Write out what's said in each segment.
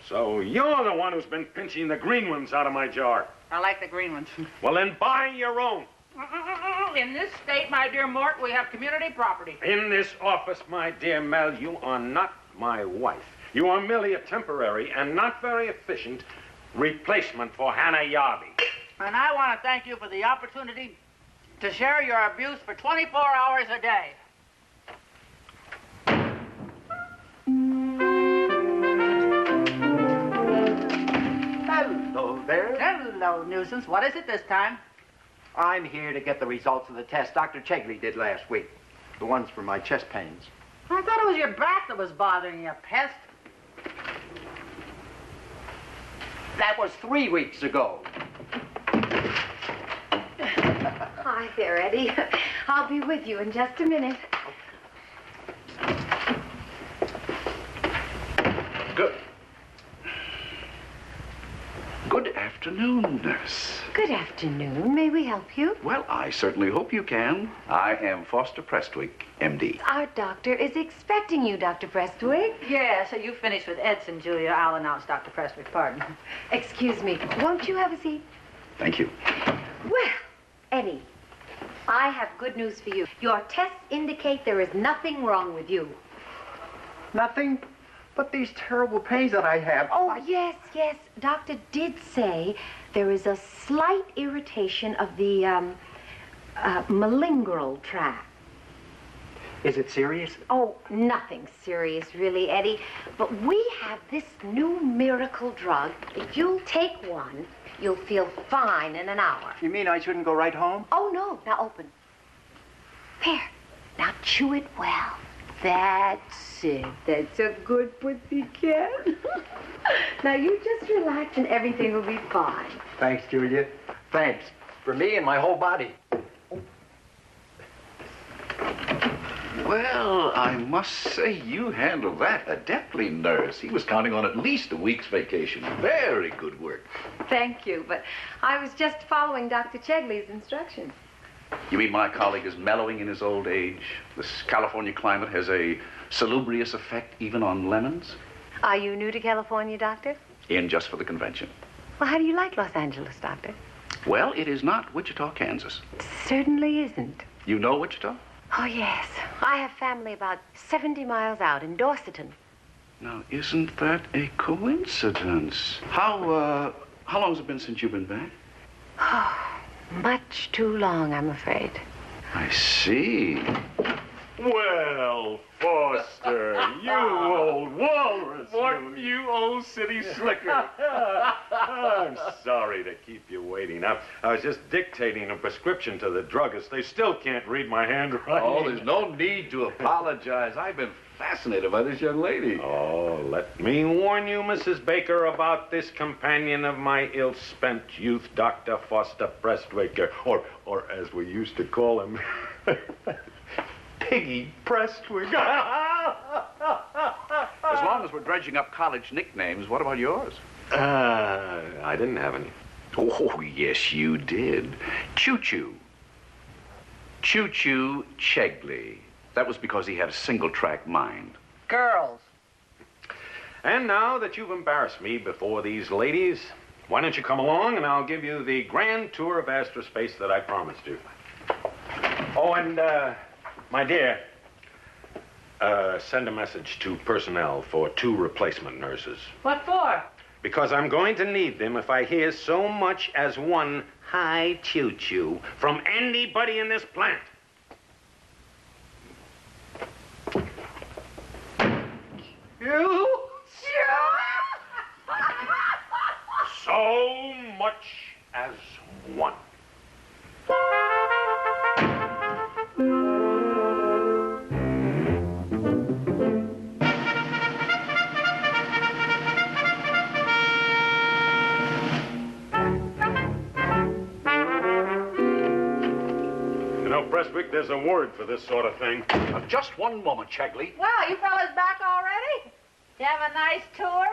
So you're the one who's been pinching the green ones out of my jar. I like the green ones. Well, then buy your own. In this state, my dear Mort, we have community property. In this office, my dear Mel, you are not my wife. You are merely a temporary and not very efficient replacement for Hannah Yarby. And I want to thank you for the opportunity to share your abuse for 24 hours a day. Hello there. Hello, nuisance. What is it this time? I'm here to get the results of the test Dr. Chegley did last week. The ones for my chest pains. I thought it was your back that was bothering you, pest. That was 3 weeks ago. Hi there, Eddie. I'll be with you in just a minute. Good afternoon, nurse. Good afternoon. May we help you? Well, I certainly hope you can. I am Foster Prestwick, M.D. Our doctor is expecting you, Dr. Prestwick. Yeah, so you finished with Edson, Julia. I'll announce Dr. Prestwick's pardon. Excuse me. Won't you have a seat? Thank you. Well, Eddie, I have good news for you. Your tests indicate there is nothing wrong with you. Nothing but these terrible pains that I have. Oh, yes. Doctor did say there is a slight irritation of the malingural tract. Is it serious? Oh, nothing serious, really, Eddie. But we have this new miracle drug. If you'll take one, you'll feel fine in an hour. You mean I shouldn't go right home? Oh, no. Now open. There. Now chew it well. That's it. That's a good pussycat. Now you just relax and everything will be fine. Thanks, Julia. Thanks. For me and my whole body. Well, I must say you handled that adeptly, nurse. He was counting on at least a week's vacation. Very good work. Thank you, but I was just following Dr. Chegley's instructions. You mean my colleague is mellowing in his old age? This California climate has a salubrious effect even on lemons? Are you new to California, Doctor? In just for the convention. Well, how do you like Los Angeles, Doctor? Well, it is not Wichita, Kansas. It certainly isn't. You know Wichita? Oh, yes. I have family about 70 miles out in Dorsetton. Now, isn't that a coincidence? How long has it been since you've been back? Oh, much too long, I'm afraid. I see. Well, Foster, you old walrus. Morton, you old city slicker. I'm sorry to keep you waiting. I was just dictating a prescription to the druggist. They still can't read my handwriting. Oh, there's no need to apologize. I've been fascinated by this young lady. Oh, let me warn you, Mrs. Baker, about this companion of my ill-spent youth, Dr. Foster Prestwick, or as we used to call him, Piggy Prestwick. As long as we're dredging up college nicknames, what about yours? I didn't have any. Oh, yes, you did. Choo-Choo. Choo-Choo Chegley. That was because he had a single-track mind. Girls. And now that you've embarrassed me before these ladies, why don't you come along and I'll give you the grand tour of Astrospace that I promised you. Oh, and, my dear, send a message to personnel for 2 replacement nurses. What for? Because I'm going to need them if I hear so much as one hi choo-choo from anybody in this plant. You? So much as one. You know, Prestwick, there's a word for this sort of thing. Just one moment, Chegley. Well, you fellas back already? You have a nice tour?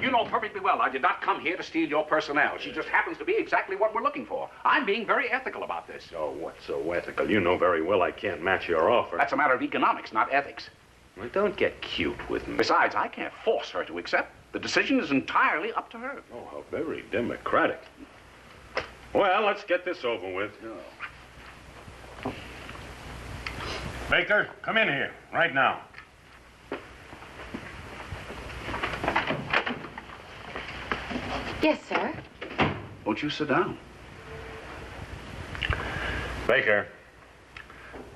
You know perfectly well I did not come here to steal your personnel. She just happens to be exactly what we're looking for. I'm being very ethical about this. Oh, what's so ethical? You know very well I can't match your offer. That's a matter of economics, not ethics. Well, don't get cute with me. Besides, I can't force her to accept. The decision is entirely up to her. Oh, how very democratic. Well, let's get this over with. Baker, come in here, right now. Yes, sir. Won't you sit down? Baker,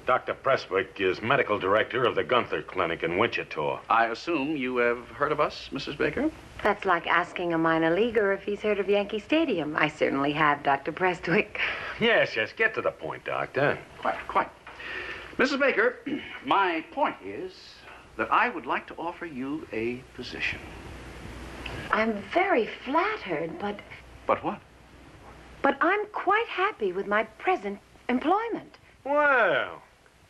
Dr. Prestwick is medical director of the Gunther Clinic in Wichita. I assume you have heard of us, Mrs. Baker? That's like asking a minor leaguer if he's heard of Yankee Stadium. I certainly have, Dr. Prestwick. Yes, get to the point, Doctor. Quite. Mrs. Baker, my point is that I would like to offer you a position. I'm very flattered, but But what? I'm quite happy with my present employment. Well,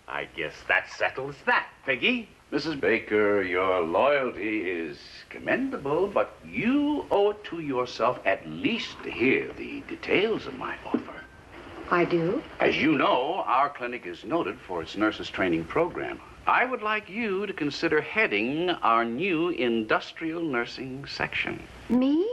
I guess that settles that, Peggy. Mrs. Baker, your loyalty is commendable, but you owe it to yourself at least to hear the details of my offer. I do? As you know, our clinic is noted for its nurses training program. I would like you to consider heading our new industrial nursing section. Me?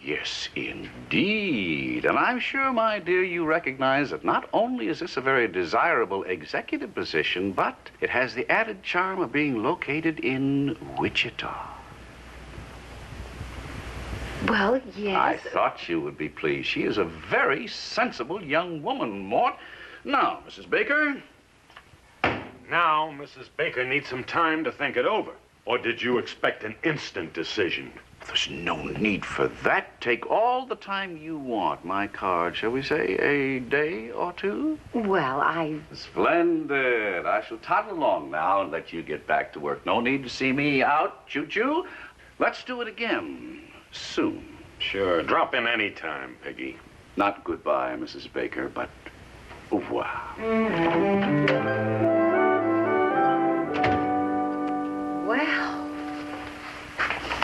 Yes, indeed. And I'm sure, my dear, you recognize that not only is this a very desirable executive position, but it has the added charm of being located in Wichita. Well, yes. I thought you would be pleased. She is a very sensible young woman, Mort. Now, Mrs. Baker. Now, Mrs. Baker needs some time to think it over. Or did you expect an instant decision? There's no need for that. Take all the time you want. My card, shall we say, a day or two? Well, Splendid. I shall toddle along now and let you get back to work. No need to see me out. Choo-choo. Let's do it again soon. Sure. Drop in any time, Peggy. Not goodbye, Mrs. Baker, but au revoir. well,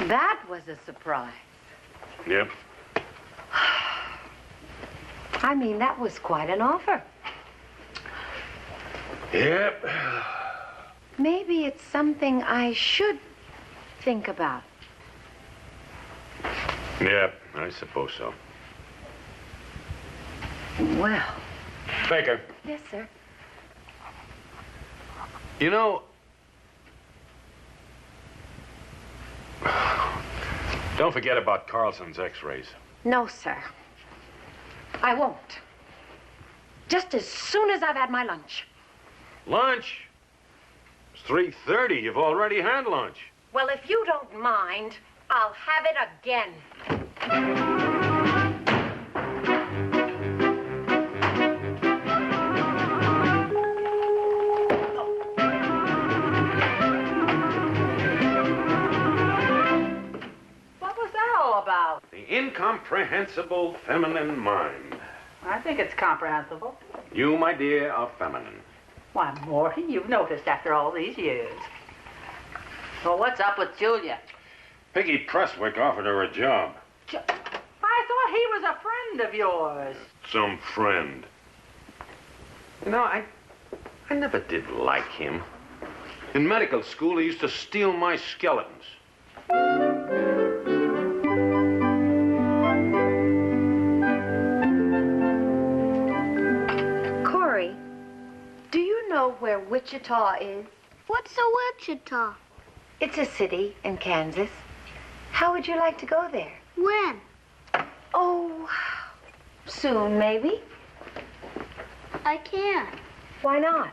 that was a surprise. Yep. I mean, that was quite an offer. Yep. Maybe it's something I should think about. Yep, I suppose so. Well. Baker, Yes, sir. you know, don't forget about Carlson's x-rays. No, sir. I won't. Just as soon as I've had my lunch. Lunch? It's 3:30. You've already had lunch. Well, if you don't mind, I'll have it again. What was that all about? The incomprehensible feminine mind. I think it's comprehensible. You, my dear, are feminine. Why, Morty, you've noticed after all these years. Well, what's up with Julia? Peggy Prestwick offered her a job. I thought he was a friend of yours. Some friend. You know, I never did like him. In medical school, he used to steal my skeletons. Corey, do you know where Wichita is? What's a Wichita? It's a city in Kansas. How would you like to go there? When? Oh, soon, maybe. I can't. Why not?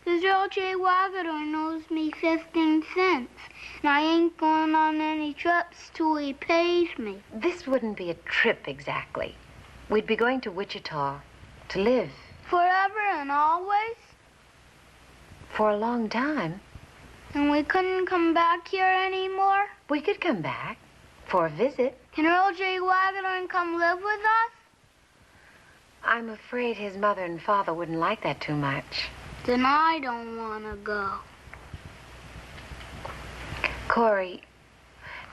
'Cause L.J. Wagner knows me 15 cents, and I ain't going on any trips till he pays me. This wouldn't be a trip exactly. We'd be going to Wichita to live Forever and always? for a long time. And we couldn't come back here anymore? We could come back for a visit. Can L.J. Wagner come live with us? I'm afraid his mother and father wouldn't like that too much. Then I don't want to go. Corey,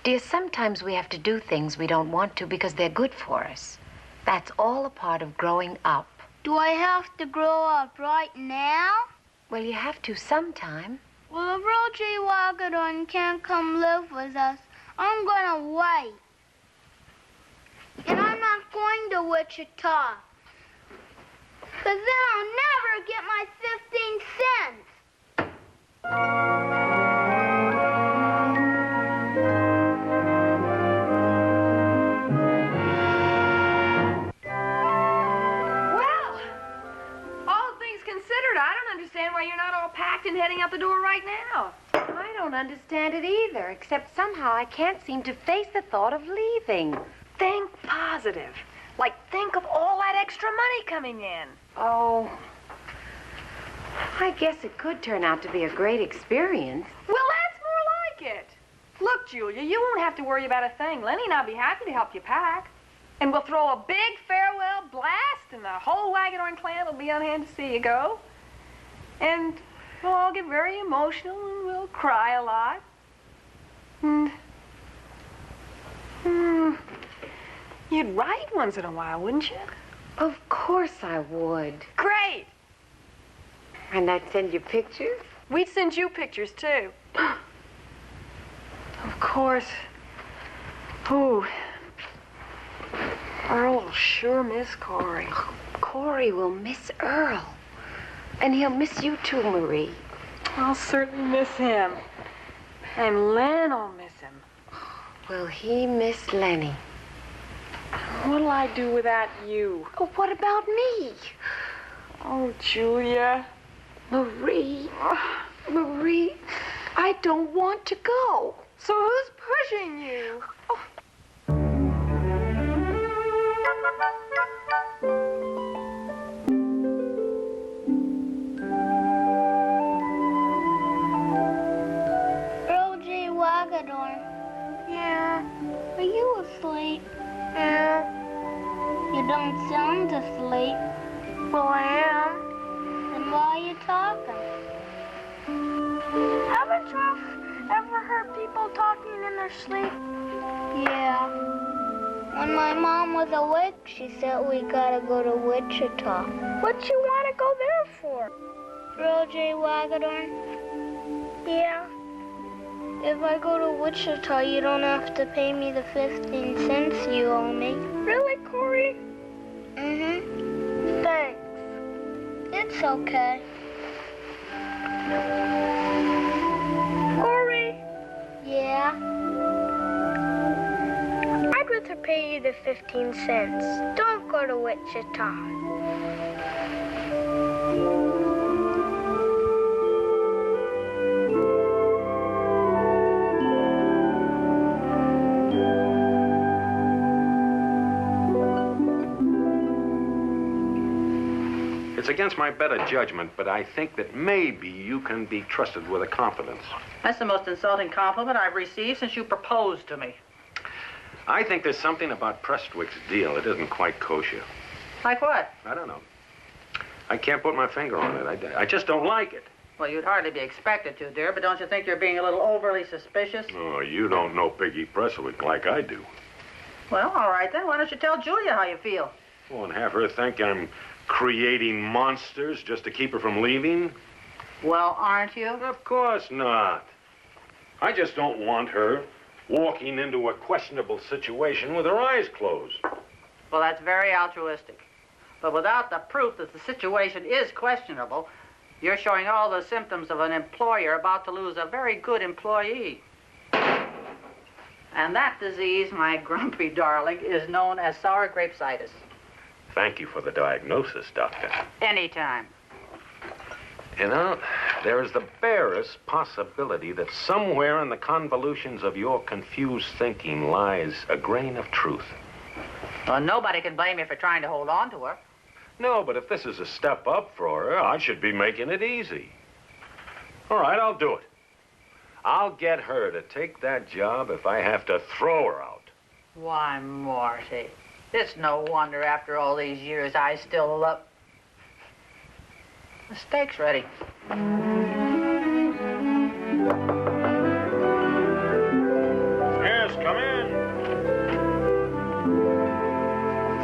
dear, sometimes we have to do things we don't want to because they're good for us. That's all a part of growing up. Do I have to grow up right now? Well, you have to sometime. Well, if Roger Wagadon can't come live with us, I'm gonna wait. And I'm not going to Wichita. 'Cause then I'll never get my 15 cents. Well, all things considered, I don't understand why you're not all packed and heading out the door right now. I don't understand it either, except somehow I can't seem to face the thought of leaving. Think positive. Like, think of all that extra money coming in. Oh, I guess it could turn out to be a great experience. Well, that's more like it. Look, Julia, you won't have to worry about a thing. Lenny and I'll be happy to help you pack. And we'll throw a big farewell blast, and the whole Wagadorn clan will be on hand to see you go. And we'll all get very emotional, and we'll cry a lot. And... you'd write once in a while, wouldn't you? Of course I would. Great! And I'd send you pictures? We'd send you pictures, too. Of course. Ooh. Earl will sure miss Corey. Corey will miss Earl. And he'll miss you too, Marie. I'll certainly miss him. And Len will miss him. Will he miss Lenny? What'll I do without you? Oh, what about me? Oh, Julia. Marie. Marie, I don't want to go. So who's pushing you? Earl J. Wagadorn, Yeah. are you asleep? Yeah. You don't sound asleep. Well, I am. Then why are you talking? Haven't you ever heard people talking in their sleep? Yeah. When my mom was awake, she said we gotta go to Wichita. What you want to go there for? Earl J. Wagadorn, Yeah. if I go to Wichita, you don't have to pay me the 15 cents you owe me. Really, Corey? Mm-hmm. Thanks. It's okay. Corey, Yeah? I'd rather pay you the 15 cents. Don't go to Wichita. It's against my better judgment, but I think that maybe you can be trusted with a confidence. That's the most insulting compliment I've received since you proposed to me. I think there's something about Prestwick's deal that isn't quite kosher. Like what? I don't know. I can't put my finger on it. I just don't like it. Well, you'd hardly be expected to, dear, but don't you think you're being a little overly suspicious? Oh, you don't know Piggy Prestwick like I do. Well, all right then. Why don't you tell Julia how you feel? Oh, and have her think I'm creating monsters just to keep her from leaving? Well, aren't you? Of course not. I just don't want her walking into a questionable situation with her eyes closed. Well, that's very altruistic. But without the proof that the situation is questionable, you're showing all the symptoms of an employer about to lose a very good employee. And that disease, my grumpy darling, is known as sour grapesitis. Thank you for the diagnosis, Doctor. Anytime. You know, there is the barest possibility that somewhere in the convolutions of your confused thinking lies a grain of truth. Well, nobody can blame you for trying to hold on to her. No, but if this is a step up for her, I should be making it easy. All right, I'll do it. I'll get her to take that job if I have to throw her out. Why, Marty, it's no wonder after all these years I still love... The steak's ready. Yes, come in.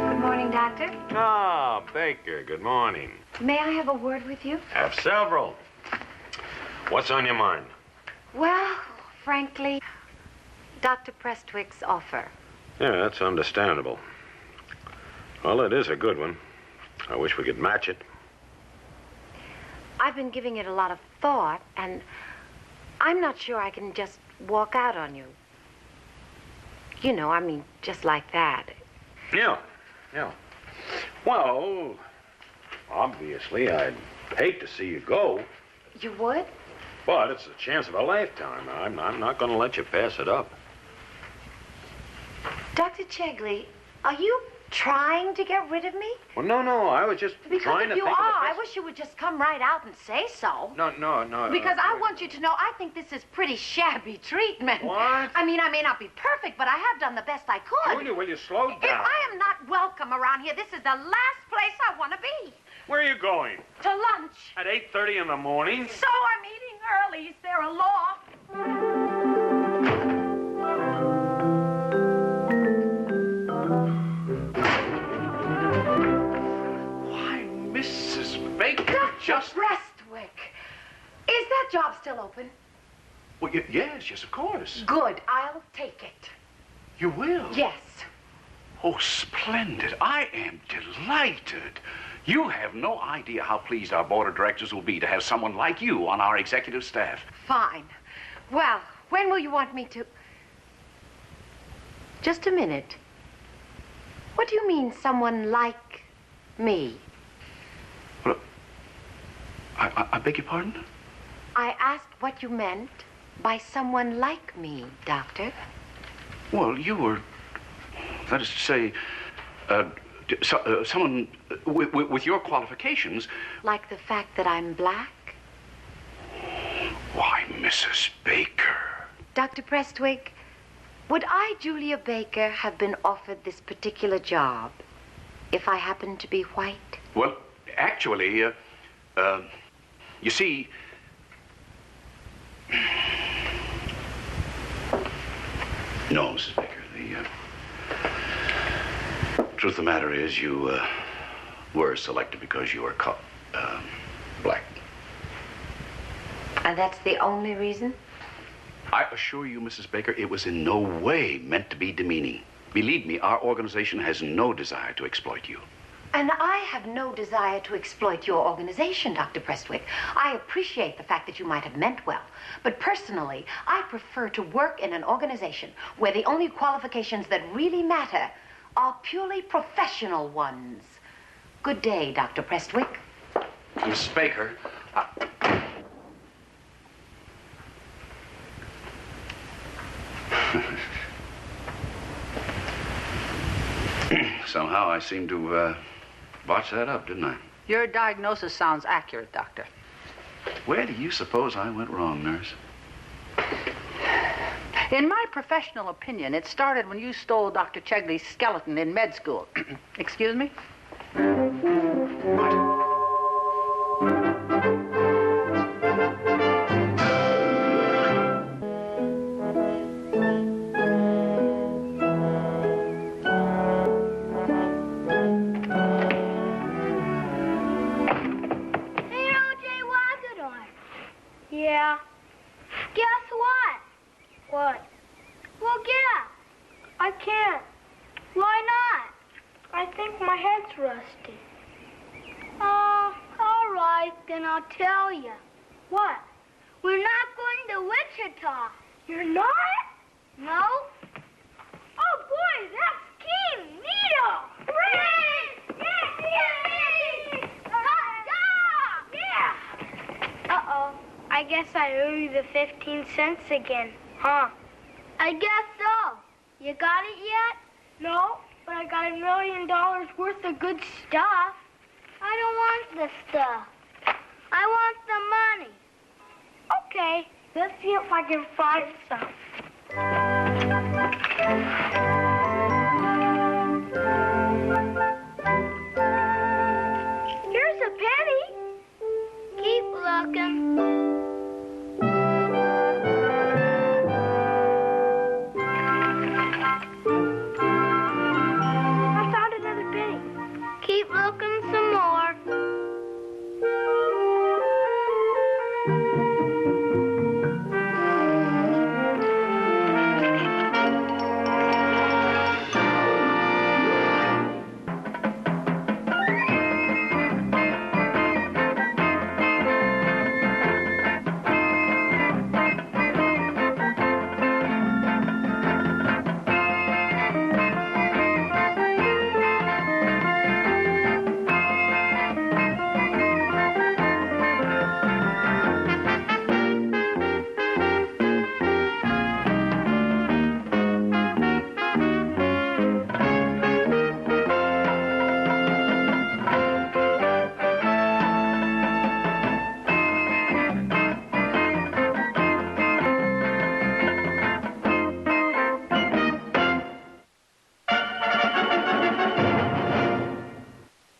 Good morning, Doctor. Ah, Baker, good morning. May I have a word with you? Have several. What's on your mind? Well, frankly, Dr. Prestwick's offer. Yeah, that's understandable. Well, it is a good one. I wish we could match it. I've been giving it a lot of thought, and I'm not sure I can just walk out on you. You know, I mean, just like that. Yeah. Well, obviously, I'd hate to see you go, You would? but it's a chance of a lifetime. I'm not going to let you pass it up. Dr. Chegley, are you trying to get rid of me? Well, no, I was just Because trying to if you think of are, the I best... wish you would just come right out and say so. No. Because I want you to know I think this is pretty shabby treatment. What? I mean, I may not be perfect, but I have done the best I could. Julia, will you slow down? If I am not welcome around here, this is the last place I want to be. Where are you going? To lunch. At 8:30 in the morning? So I'm eating early. Is there a law? Why, Mrs. Baker, Dr. just... Prestwick. Is that job still open? Well, yes, of course. Good. I'll take it. You will? Yes. Oh, splendid. I am delighted. You have no idea how pleased our board of directors will be to have someone like you on our executive staff. Fine. Well, when will you want me to... Just a minute. What do you mean, someone like me? Well, I beg your pardon? I asked what you meant by someone like me, Doctor. Well, you were, that is to say, someone with your qualifications. Like the fact that I'm black? Why, Mrs. Baker. Dr. Prestwick, would I, Julia Baker, have been offered this particular job if I happened to be white? Well, actually, you see... No, Mrs. Baker, the truth of the matter is you were selected because you were black. And that's the only reason? I assure you, Mrs. Baker, it was in no way meant to be demeaning. Believe me, our organization has no desire to exploit you. And I have no desire to exploit your organization, Dr. Prestwick. I appreciate the fact that you might have meant well. But personally, I prefer to work in an organization where the only qualifications that really matter are purely professional ones. Good day, Dr. Prestwick. Mrs. Baker, somehow I seem to botch that up, didn't I? Your diagnosis sounds accurate, Doctor. Where do you suppose I went wrong, nurse? In my professional opinion, it started when you stole Dr. Chegley's skeleton in med school. Excuse me? What? Yeah. Guess what? What? Well, guess. I can't. Why not? I think my head's rusty. Oh, all right, then I'll tell you. What? We're not going to Wichita. You're not? No. Oh, boy, that's keen. Neato. Hooray! Yeah! Uh-oh. I guess I owe you the 15 cents again, huh? I guess so. You got it yet? No, but I got $1 million worth of good stuff. I don't want the stuff. I want the money. Okay, let's see if I can find some. Here's a penny. Keep looking.